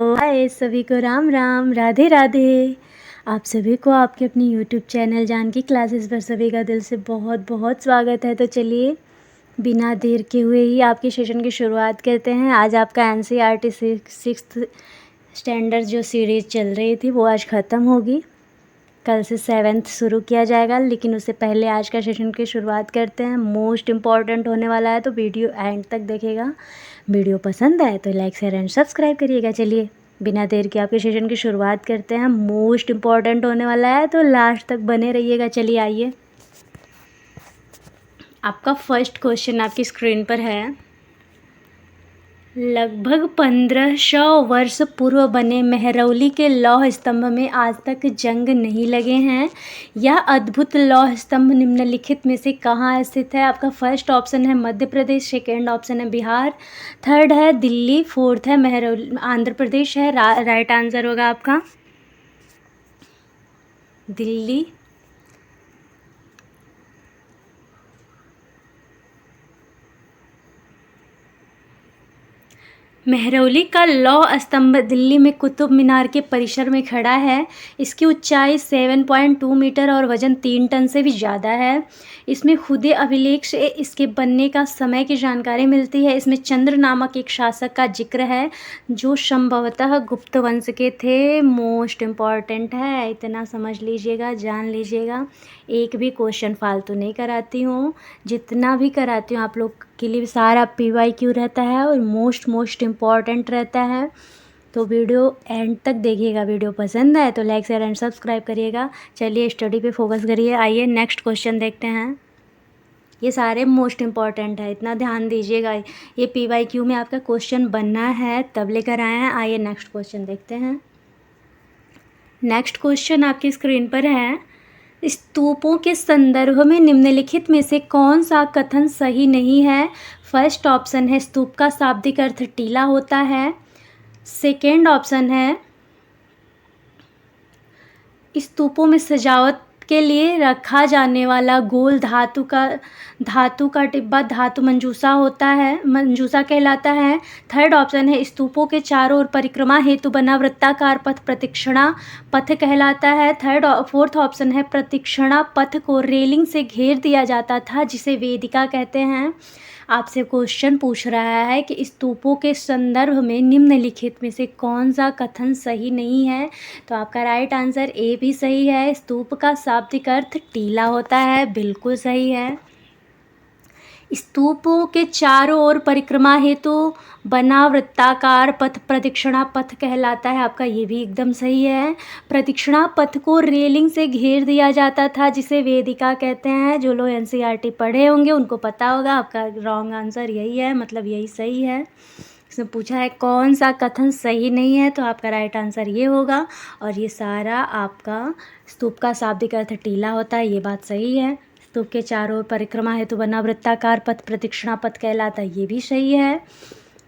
हाय सभी को राम राम राधे राधे। आप सभी को आपके अपनी यूट्यूब चैनल जानकी क्लासेस पर सभी का दिल से बहुत बहुत स्वागत है। तो चलिए बिना देर के हुए ही आपके सेशन की शुरुआत करते हैं। आज आपका एनसीईआरटी सिक्स्थ स्टैंडर्ड जो सीरीज़ चल रही थी वो आज ख़त्म होगी। कल से 7th शुरू किया जाएगा, लेकिन उससे पहले आज का सेशन की शुरुआत करते हैं। मोस्ट इम्पॉर्टेंट होने वाला है, तो वीडियो एंड तक देखेगा। वीडियो पसंद आए तो लाइक शेयर एंड सब्सक्राइब करिएगा। चलिए बिना देर के आपके सेशन की शुरुआत करते हैं। मोस्ट इम्पॉर्टेंट होने वाला है, तो लास्ट तक बने रहिएगा। चलिए आइए, आपका फर्स्ट क्वेश्चन आपकी स्क्रीन पर है। लगभग 1500 वर्ष पूर्व बने मेहरौली के लौह स्तंभ में आज तक जंग नहीं लगे हैं। यह अद्भुत लौह स्तंभ निम्नलिखित में से कहाँ स्थित है? आपका फर्स्ट ऑप्शन है मध्य प्रदेश, सेकेंड ऑप्शन है बिहार, थर्ड है दिल्ली, फोर्थ है मेहरौली आंध्र प्रदेश है। राइट आंसर होगा आपका दिल्ली। मेहरौली का लौह स्तंभ दिल्ली में कुतुब मीनार के परिसर में खड़ा है। इसकी ऊंचाई 7.2 मीटर और वजन 3 टन से भी ज़्यादा है। इसमें खुदे अभिलेख से इसके बनने का समय की जानकारी मिलती है। इसमें चंद्र नामक एक शासक का जिक्र है जो संभवतः गुप्त वंश के थे। मोस्ट इम्पॉर्टेंट है, इतना समझ लीजिएगा, जान लीजिएगा। एक भी क्वेश्चन फालतू नहीं कराती हूँ, जितना भी कराती हूँ आप लोग के लिए सारा PYQ रहता है और मोस्ट इम्पॉर्टेंट रहता है। तो वीडियो एंड तक देखिएगा। वीडियो पसंद आए तो लाइक शेयर एंड सब्सक्राइब करिएगा। चलिए स्टडी पे फोकस करिए। आइए नेक्स्ट क्वेश्चन देखते हैं। ये सारे मोस्ट इम्पॉर्टेंट है, इतना ध्यान दीजिएगा। ये PYQ में आपका क्वेश्चन बनना है तब लेकर आए हैं। आइए नेक्स्ट क्वेश्चन देखते हैं। नेक्स्ट क्वेश्चन आपकी स्क्रीन पर है। स्तूपों के संदर्भ में निम्नलिखित में से कौन सा कथन सही नहीं है? फर्स्ट ऑप्शन है स्तूप का शाब्दिक अर्थ टीला होता है। सेकेंड ऑप्शन है स्तूपों में सजावट के लिए रखा जाने वाला गोल धातु का डिब्बा धातु मंजूसा होता है, मंजूसा कहलाता है। थर्ड ऑप्शन है स्तूपों के चारों ओर परिक्रमा हेतु बना वृत्ताकार पथ प्रदक्षिणा पथ कहलाता है। फोर्थ ऑप्शन है प्रदक्षिणा पथ को रेलिंग से घेर दिया जाता था जिसे वेदिका कहते हैं। आपसे क्वेश्चन पूछ रहा है कि स्तूपों के संदर्भ में निम्नलिखित में से कौन सा कथन सही नहीं है? तो आपका राइट आंसर ए भी सही है। स्तूप का शाब्दिक अर्थ टीला होता है, बिल्कुल सही है। स्तूपों के चारों ओर परिक्रमा हेतु बना वृत्ताकार पथ प्रदक्षिणा पथ कहलाता है। आपका ये भी एकदम सही है। प्रदक्षिणा पथ को रेलिंग से घेर दिया जाता था जिसे वेदिका कहते हैं। जो लोग NCERT पढ़े होंगे उनको पता होगा। आपका रॉन्ग आंसर यही है, मतलब यही सही है। इसमें पूछा है कौन सा कथन सही नहीं है, तो आपका राइट आंसर ये होगा। और ये सारा आपका स्तूप का शाब्दिक अर्थ टीला होता है, ये बात सही है। स्तूप के चारों ओर परिक्रमा हेतु बना वृत्ताकार पथ प्रदक्षिणा पथ कहलाता है, ये भी सही है।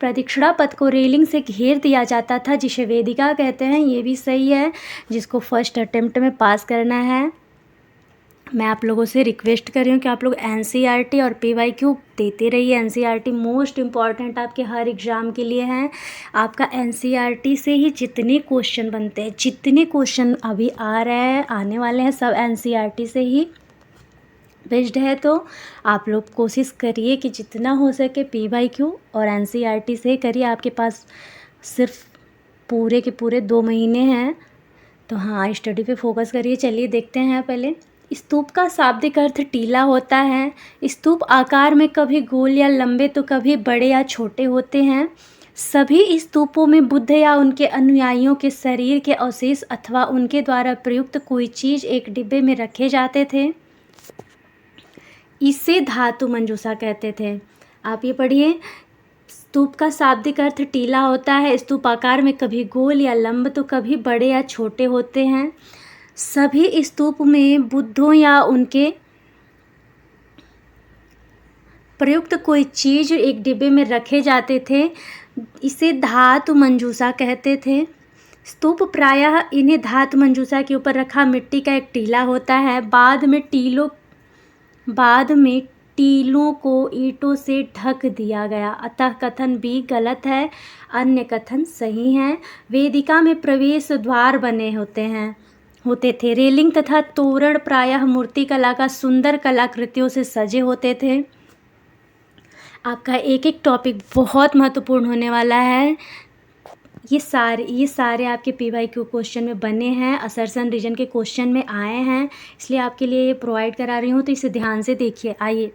प्रदक्षिणा पथ को रेलिंग से घेर दिया जाता था जिसे वेदिका कहते हैं, ये भी सही है। जिसको फर्स्ट अटेम्प्ट में पास करना है, मैं आप लोगों से रिक्वेस्ट कर रही हूँ कि आप लोग NCERT और PYQ देते रहिए। NCERT मोस्ट इम्पॉर्टेंट आपके हर एग्ज़ाम के लिए है। आपका NCERT से ही जितने क्वेश्चन बनते हैं, जितने क्वेश्चन अभी आ रहे हैं, आने वाले हैं, सब NCERT से ही बेस्ड है। तो आप लोग कोशिश करिए कि जितना हो सके PYQ और NCERT से करिए। आपके पास सिर्फ पूरे के पूरे 2 महीने हैं, तो हाँ स्टडी पे फोकस करिए। चलिए देखते हैं। पहले स्तूप का शाब्दिक अर्थ टीला होता है। स्तूप आकार में कभी गोल या लंबे तो कभी बड़े या छोटे होते हैं। सभी स्तूपों में बुद्ध या उनके अनुयायियों के शरीर के अवशेष अथवा उनके द्वारा प्रयुक्त कोई चीज़ एक डिब्बे में रखे जाते थे। इसे धातु मंजूसा कहते थे। आप ये पढ़िए। स्तूप का शाब्दिक अर्थ टीला होता है। स्तूप आकार में कभी गोल या लंब तो कभी बड़े या छोटे होते हैं। सभी स्तूप में बुद्धों या उनके प्रयुक्त कोई चीज़ एक डिब्बे में रखे जाते थे। इसे धातु मंजूसा कहते थे। स्तूप प्रायः इन्हें धातु मंजूसा के ऊपर रखा मिट्टी का एक टीला होता है। बाद में टीलों को ईंटों से ढक दिया गया, अतः कथन भी गलत है। अन्य कथन सही हैं। वेदिका में प्रवेश द्वार बने होते थे। रेलिंग तथा तोरण प्रायः मूर्तिकला का सुंदर कलाकृतियों से सजे होते थे। आपका एक एक टॉपिक बहुत महत्वपूर्ण होने वाला है। ये सारे आपके PYQ क्वेश्चन में बने हैं, असर्शन रीजन के क्वेश्चन में आए हैं, इसलिए आपके लिए ये प्रोवाइड करा रही हूँ, तो इसे ध्यान से देखिए। आइए,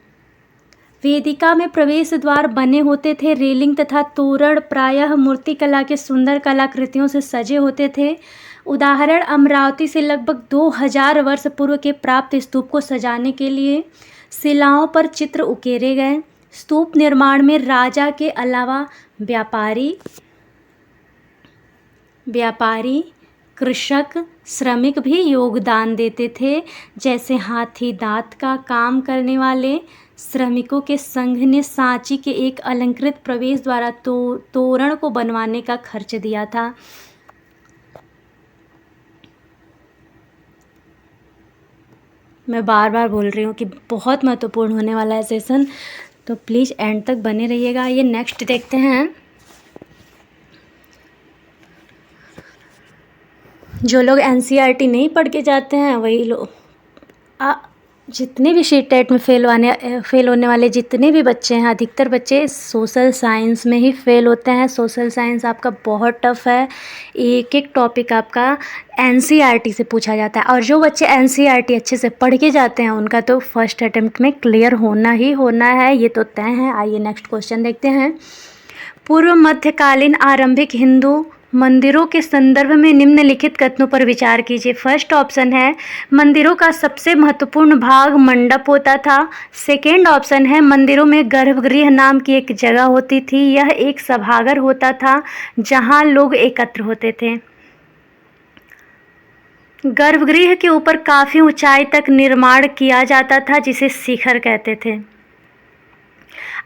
वेदिका में प्रवेश द्वार बने होते थे। रेलिंग तथा तोरण प्रायः मूर्तिकला के सुंदर कलाकृतियों से सजे होते थे। उदाहरण, अमरावती से लगभग 2000 वर्ष पूर्व के प्राप्त स्तूप को सजाने के लिए शिलाओं पर चित्र उकेरे गए। स्तूप निर्माण में राजा के अलावा व्यापारी, कृषक, श्रमिक भी योगदान देते थे। जैसे हाथी दांत का काम करने वाले श्रमिकों के संघ ने सांची के एक अलंकृत प्रवेश द्वारा तोरण को बनवाने का खर्च दिया था। मैं बार बार बोल रही हूँ कि बहुत महत्वपूर्ण होने वाला है सेशन, तो प्लीज़ एंड तक बने रहिएगा। ये नेक्स्ट देखते हैं। जो लोग NCERT नहीं पढ़ के जाते हैं वही लोग, जितने भी टेट में फेल होने वाले जितने भी बच्चे हैं, अधिकतर बच्चे सोशल साइंस में ही फेल होते हैं। सोशल साइंस आपका बहुत टफ है, एक एक टॉपिक आपका NCERT से पूछा जाता है, और जो बच्चे NCERT अच्छे से पढ़ के जाते हैं उनका तो फर्स्ट अटेम्प्ट में क्लियर होना ही होना है, ये तो तय है। आइए नेक्स्ट क्वेश्चन देखते हैं। पूर्व मध्यकालीन आरंभिक हिंदू मंदिरों के संदर्भ में निम्नलिखित कथनों पर विचार कीजिए। फर्स्ट ऑप्शन है मंदिरों का सबसे महत्वपूर्ण भाग मंडप होता था। सेकेंड ऑप्शन है मंदिरों में गर्भगृह नाम की एक जगह होती थी, यह एक सभागार होता था जहां लोग एकत्र होते थे। गर्भगृह के ऊपर काफ़ी ऊंचाई तक निर्माण किया जाता था जिसे शिखर कहते थे।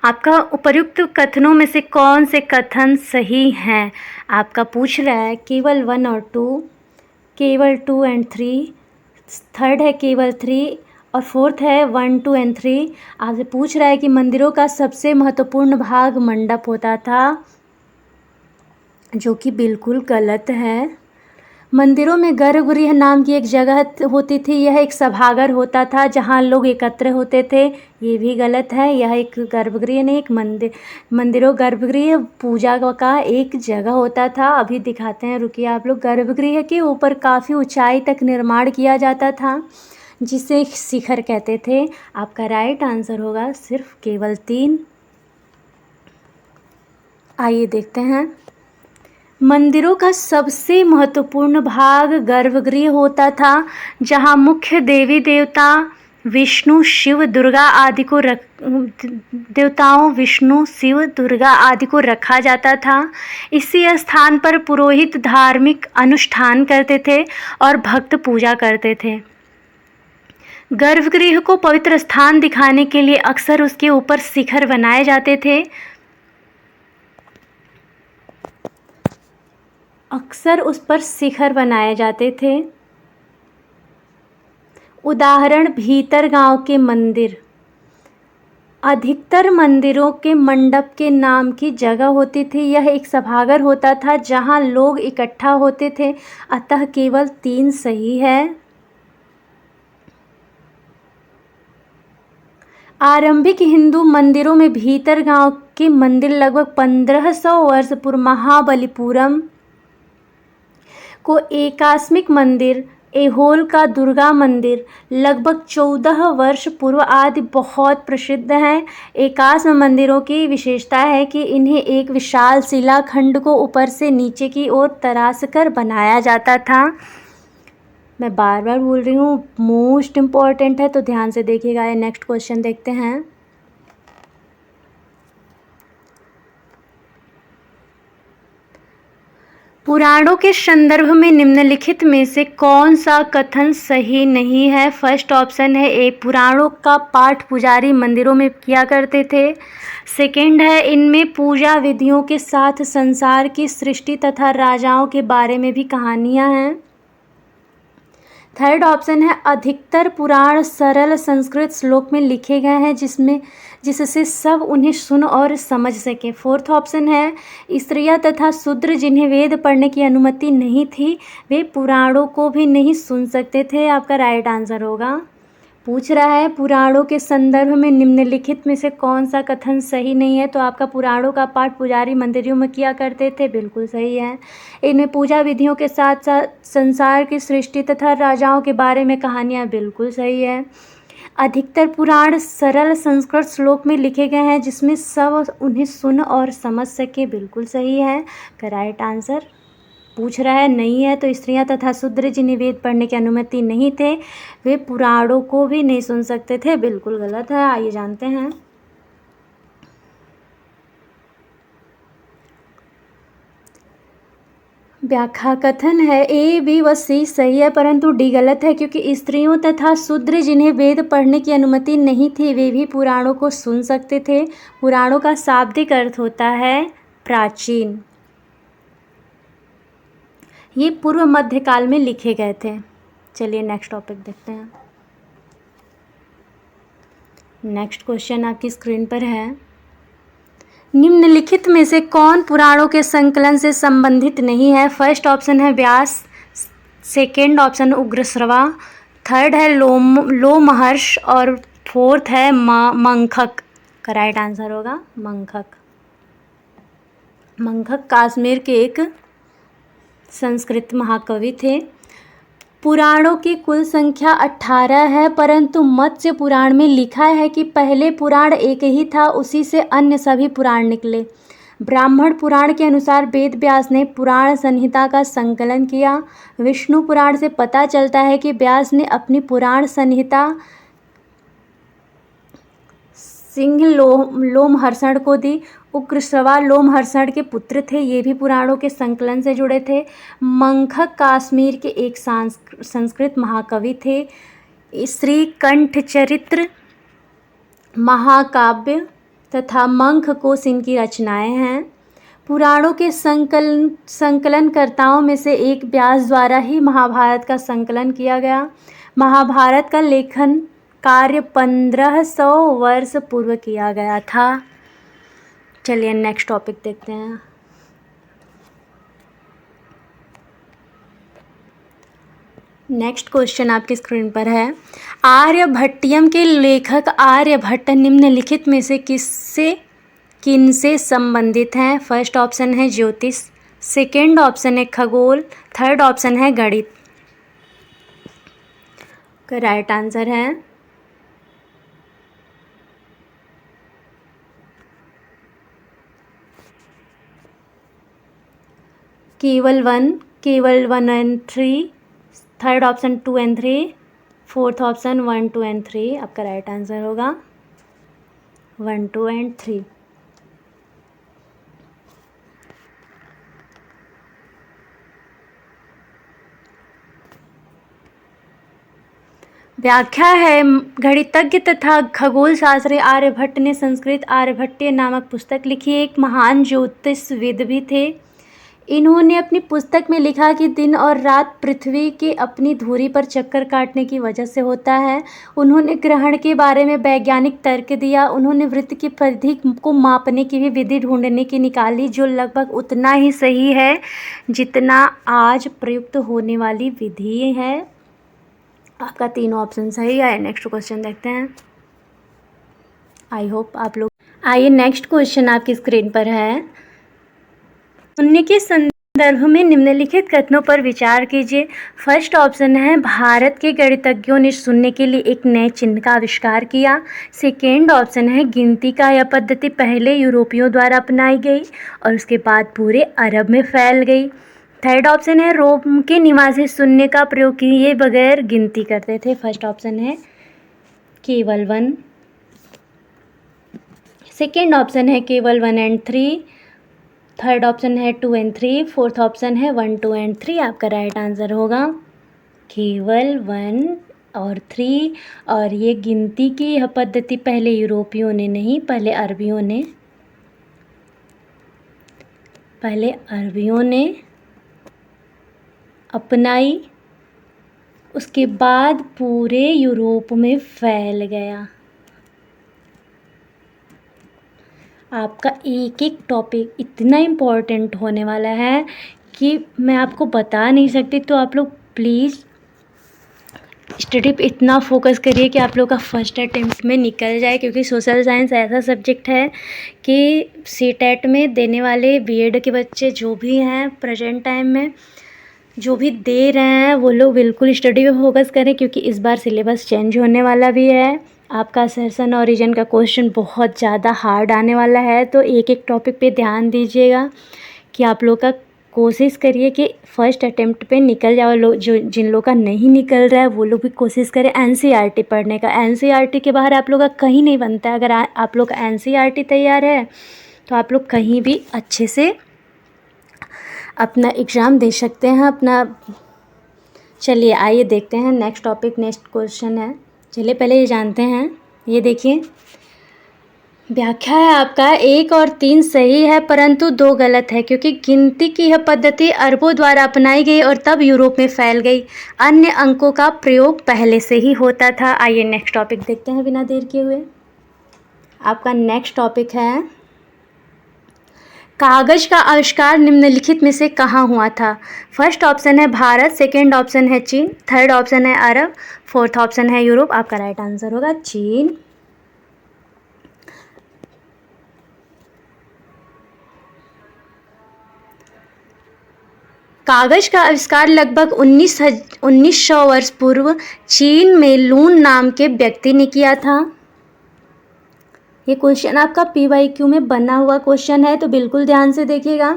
आपका उपर्युक्त कथनों में से कौन से कथन सही हैं? आपका पूछ रहा है केवल 1 और 2, केवल 2 एंड 3, थर्ड है केवल 3 और फोर्थ है 1, 2 एंड 3। आपसे पूछ रहा है कि मंदिरों का सबसे महत्वपूर्ण भाग मंडप होता था, जो कि बिल्कुल गलत है। मंदिरों में गर्भगृह नाम की एक जगह होती थी, यह एक सभागार होता था जहां लोग एकत्र होते थे, ये भी गलत है। यह एक गर्भगृह नहीं, एक मंदिरों गर्भगृह पूजा का एक जगह होता था। अभी दिखाते हैं, रुकिए आप लोग। गर्भगृह के ऊपर काफ़ी ऊंचाई तक निर्माण किया जाता था जिसे शिखर कहते थे। आपका राइट आंसर होगा सिर्फ केवल 3। आइए देखते हैं। मंदिरों का सबसे महत्वपूर्ण भाग गर्भगृह होता था जहां मुख्य देवी देवता विष्णु शिव दुर्गा आदि को रखा जाता था। इसी स्थान पर पुरोहित धार्मिक अनुष्ठान करते थे और भक्त पूजा करते थे। गर्भगृह को पवित्र स्थान दिखाने के लिए अक्सर उसके ऊपर शिखर बनाए जाते थे। उस पर शिखर बनाए जाते थे। उदाहरण, भीतरगांव के मंदिर। अधिकतर मंदिरों के मंडप के नाम की जगह होती थी, यह एक सभागार होता था जहां लोग इकट्ठा होते थे, अतः केवल 3 सही है। आरंभिक हिंदू मंदिरों में भीतरगांव के मंदिर लगभग 1500 वर्ष पूर्व महाबलीपुरम को एकास्मिक मंदिर, ऐहोल का दुर्गा मंदिर लगभग 14 वर्ष पूर्व आदि बहुत प्रसिद्ध हैं। एकास्म मंदिरों की विशेषता है कि इन्हें एक विशाल शिलाखंड को ऊपर से नीचे की ओर तराश कर बनाया जाता था। मैं बार बार बोल रही हूँ, मोस्ट इम्पॉर्टेंट है, तो ध्यान से देखिएगा। नेक्स्ट क्वेश्चन देखते हैं। पुराणों के संदर्भ में निम्नलिखित में से कौन सा कथन सही नहीं है? फर्स्ट ऑप्शन है ए, पुराणों का पाठ पुजारी मंदिरों में किया करते थे। सेकंड है, इनमें पूजा विधियों के साथ संसार की सृष्टि तथा राजाओं के बारे में भी कहानियां हैं। थर्ड ऑप्शन है अधिकतर पुराण सरल संस्कृत श्लोक में लिखे गए हैं जिससे सब उन्हें सुन और समझ सकें। फोर्थ ऑप्शन है स्त्रियां तथा शूद्र जिन्हें वेद पढ़ने की अनुमति नहीं थी वे पुराणों को भी नहीं सुन सकते थे। आपका राइट आंसर होगा। पूछ रहा है पुराणों के संदर्भ में निम्नलिखित में से कौन सा कथन सही नहीं है, तो आपका पुराणों का पाठ पुजारी मंदिरों में किया करते थे, बिल्कुल सही है। इनमें पूजा विधियों के साथ साथ संसार की सृष्टि तथा राजाओं के बारे में कहानियाँ, बिल्कुल सही है। अधिकतर पुराण सरल संस्कृत श्लोक में लिखे गए हैं जिसमें सब उन्हें सुन और समझ सके, बिल्कुल सही है। राइट आंसर पूछ रहा है नहीं है, तो स्त्रियां तथा शूद्र जिन्हें वेद पढ़ने की अनुमति नहीं थे वे पुराणों को भी नहीं सुन सकते थे, बिल्कुल गलत है। आइए जानते हैं। व्याख्या कथन है ए बी व सी सही है परंतु डी गलत है, क्योंकि स्त्रियों तथा शूद्र जिन्हें वेद पढ़ने की अनुमति नहीं थी वे भी पुराणों को सुन सकते थे। पुराणों का शाब्दिक अर्थ होता है प्राचीन। ये पूर्व मध्यकाल में लिखे गए थे। चलिए नेक्स्ट टॉपिक देखते हैं। नेक्स्ट क्वेश्चन आपकी स्क्रीन पर है। निम्नलिखित में से कौन पुराणों के संकलन से संबंधित नहीं है? फर्स्ट ऑप्शन है व्यास, सेकेंड ऑप्शन उग्रश्रवा, थर्ड है लोमहर्ष और फोर्थ है मंखक। का राइट आंसर होगा मंखक। मंखक कश्मीर के एक संस्कृत महाकवि थे। पुराणों की कुल संख्या 18 है परंतु मत्स्य पुराण में लिखा है कि पहले पुराण एक ही था, उसी से अन्य सभी पुराण निकले। ब्राह्मण पुराण के अनुसार वेद व्यास ने पुराण संहिता का संकलन किया। विष्णु पुराण से पता चलता है कि व्यास ने अपनी पुराण संहिता सिंह लोमहर्षण को दी। उग्रश्रवा लोमहर्षण के पुत्र थे, ये भी पुराणों के संकलन से जुड़े थे। मंखक कश्मीर के एक संस्कृत महाकवि थे। श्री कंठ चरित्र महाकाव्य तथा मंख कोश इनकी रचनाएं हैं। पुराणों के संकलनकर्ताओं में से एक व्यास द्वारा ही महाभारत का संकलन किया गया। महाभारत का लेखन कार्य 1500 वर्ष पूर्व किया गया था। चलिए नेक्स्ट टॉपिक देखते हैं। नेक्स्ट क्वेश्चन आपकी स्क्रीन पर है। आर्यभट्टियम के लेखक आर्यभट्ट निम्नलिखित में से किनसे संबंधित हैं? फर्स्ट ऑप्शन है ज्योतिष, सेकेंड ऑप्शन है खगोल, थर्ड ऑप्शन है गणित। का राइट आंसर है केवल one and three, third option 2 and 3, fourth option 1 2 and 3। आपका राइट आंसर होगा 1 2 एंड 3। व्याख्या है गणितज्ञ तथा खगोल शास्त्री आर्यभट्ट ने संस्कृत आर्यभट्टीय नामक पुस्तक लिखी। एक महान ज्योतिषविद भी थे। इन्होंने अपनी पुस्तक में लिखा कि दिन और रात पृथ्वी के अपनी धुरी पर चक्कर काटने की वजह से होता है। उन्होंने ग्रहण के बारे में वैज्ञानिक तर्क दिया। उन्होंने वृत्त की परिधि को मापने की भी विधि ढूंढने की निकाली जो लगभग उतना ही सही है जितना आज प्रयुक्त होने वाली विधि है। आपका तीनों ऑप्शन सही है। नेक्स्ट क्वेश्चन देखते हैं। आई होप आप लोग। आइए नेक्स्ट क्वेश्चन आपकी स्क्रीन पर है। सुनने के संदर्भ में निम्नलिखित कथनों पर विचार कीजिए। फर्स्ट ऑप्शन है भारत के गणितज्ञों ने सुनने के लिए एक नए चिन्ह का आविष्कार किया। सेकेंड ऑप्शन है गिनती का यह पद्धति पहले यूरोपियों द्वारा अपनाई गई और उसके बाद पूरे अरब में फैल गई। थर्ड ऑप्शन है रोम के निवासी शून्य का प्रयोग किए बगैर गिनती करते थे। फर्स्ट ऑप्शन है केवल 1। सेकेंड ऑप्शन है केवल 1 एंड 3। थर्ड ऑप्शन है 2 एंड 3। फोर्थ ऑप्शन है 1 2 एंड 3। आपका राइट आंसर होगा केवल 1 और 3। और ये गिनती की यह पद्धति पहले यूरोपियों ने नहीं, पहले अरबियों ने अपनाई। उसके बाद पूरे यूरोप में फैल गया। आपका एक एक टॉपिक इतना इम्पोर्टेंट होने वाला है कि मैं आपको बता नहीं सकती। तो आप लोग प्लीज़ स्टडी पे इतना फोकस करिए कि आप लोग का फर्स्ट अटेम्प्ट में निकल जाए, क्योंकि सोशल साइंस ऐसा सब्जेक्ट है कि सीटेट में देने वाले बीएड के बच्चे जो भी हैं प्रेजेंट टाइम में जो भी दे रहे हैं वो लोग बिल्कुल स्टडी पे फोकस करें, क्योंकि इस बार सिलेबस चेंज होने वाला भी है। आपका असर्शन और रीजन का क्वेश्चन बहुत ज़्यादा हार्ड आने वाला है। तो एक एक टॉपिक पे ध्यान दीजिएगा कि आप लोग का कोशिश करिए कि फ़र्स्ट अटेम्प्ट पे निकल जाओ। लोग जो जिन लोग का नहीं निकल रहा है वो लोग भी कोशिश करें एनसीईआरटी पढ़ने का। एनसीईआरटी के बाहर आप लोग का कहीं नहीं बनता है। अगर आप लोग का एनसीईआरटी तैयार है तो आप लोग कहीं भी अच्छे से अपना एग्ज़ाम दे सकते हैं अपना। चलिए आइए देखते हैं नेक्स्ट टॉपिक, नेक्स्ट क्वेश्चन है। चलिए पहले ये जानते हैं। ये देखिए, व्याख्या है आपका 1 और 3 सही है परंतु 2 गलत है, क्योंकि गिनती की यह पद्धति अरबों द्वारा अपनाई गई और तब यूरोप में फैल गई। अन्य अंकों का प्रयोग पहले से ही होता था। आइए नेक्स्ट टॉपिक देखते हैं बिना देर किए हुए। आपका नेक्स्ट टॉपिक है, कागज़ का आविष्कार निम्नलिखित में से कहाँ हुआ था। फर्स्ट ऑप्शन है भारत, सेकेंड ऑप्शन है चीन, थर्ड ऑप्शन है अरब, फोर्थ ऑप्शन है यूरोप। आपका राइट आंसर होगा चीन। कागज़ का आविष्कार लगभग 1900 वर्ष पूर्व चीन में लून नाम के व्यक्ति ने किया था। ये क्वेश्चन आपका PYQ में बना हुआ क्वेश्चन है, तो बिल्कुल ध्यान से देखिएगा।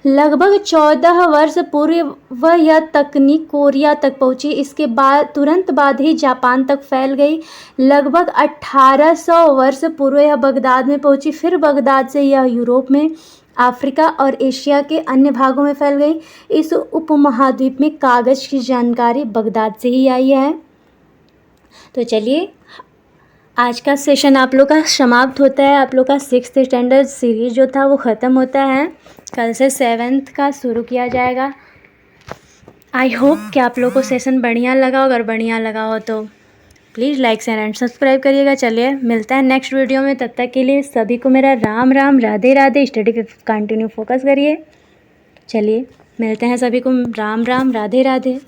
लगभग 14 वर्ष पूर्व यह तकनीक कोरिया तक पहुंची। इसके बाद तुरंत बाद ही जापान तक फैल गई। लगभग 1800 वर्ष पूर्व यह बगदाद में पहुंची। फिर बगदाद से यह यूरोप में, अफ्रीका और एशिया के अन्य भागों में फैल गई। इस उपमहाद्वीप में कागज़ की जानकारी बगदाद से ही आई है। तो चलिए आज का सेशन आप लोग का समाप्त होता है। आप लोग का 6th स्टैंडर्ड सीरीज जो था वो ख़त्म होता है। कल से 7th का शुरू किया जाएगा। आई होप कि आप लोग को सेशन बढ़िया लगा। अगर बढ़िया लगा हो तो please like share and subscribe करिएगा। चलिए मिलता है नेक्स्ट वीडियो में। तब तक के लिए सभी को मेरा राम राम, राधे राधे। स्टडी पे कंटिन्यू फोकस करिए। चलिए मिलते हैं सभी को। राम राम, राधे राधे।